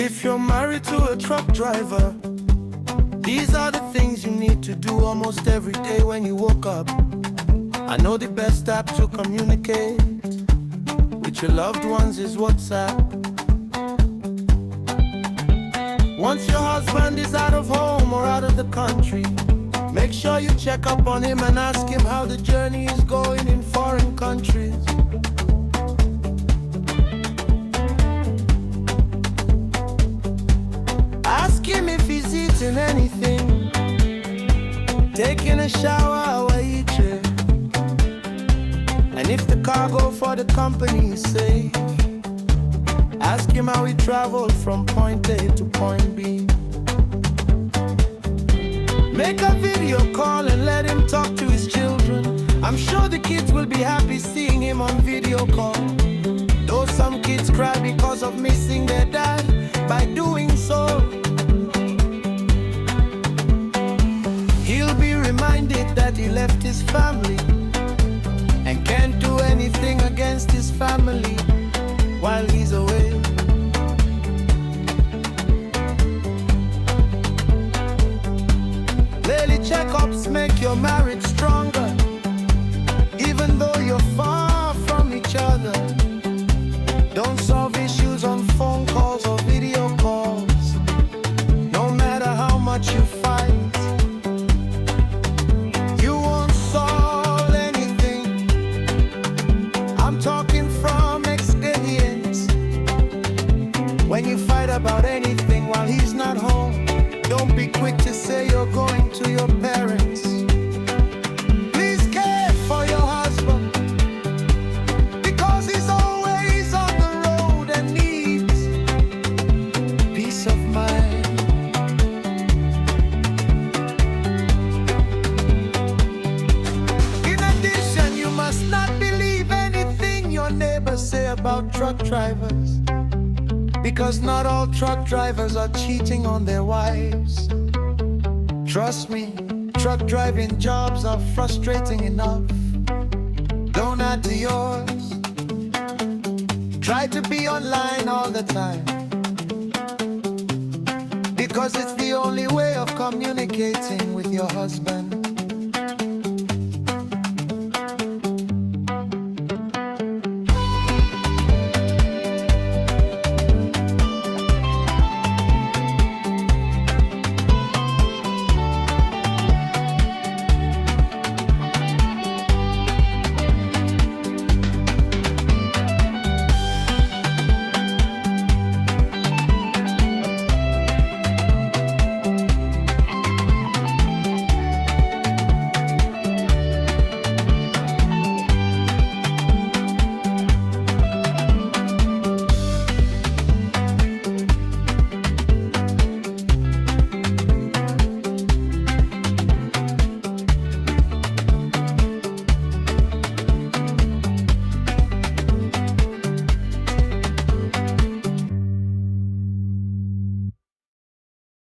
If you're married to a truck driver, these are the things you need to do almost every day when you woke up. I know the best app to communicate with your loved ones is WhatsApp. Once your husband is out of home or out of the country, make sure you check up on him and ask him how the journey is going in foreign countries. Ask him if he's eating anything, taking a shower or eating, and if the cargo for the company is safe. Ask him how he traveled from point A to point B. Make a video call and let him talk to his children. I'm sure the kids will be happy seeing him on video call. Though some kids cry because of missing their dad, by doing so, he'll be reminded that he left his family and can't do anything against his family while he's away. Daily checkups make your marriage stronger, even though you're far from each other. Don't solve issues on phone calls or video calls, no matter how much you fight. You won't solve anything. I'm talking from experience. When you fight about anything while he's not home, don't be quick to say you're going to your parents. Please care for your husband, because he's always on the road and needs peace of mind. In addition, you must not believe anything your neighbors say about truck drivers, because not all truck drivers are cheating on their wives. Trust me, truck driving jobs are frustrating enough. Don't add to yours. Try to be online all the time, because it's the only way of communicating with your husband.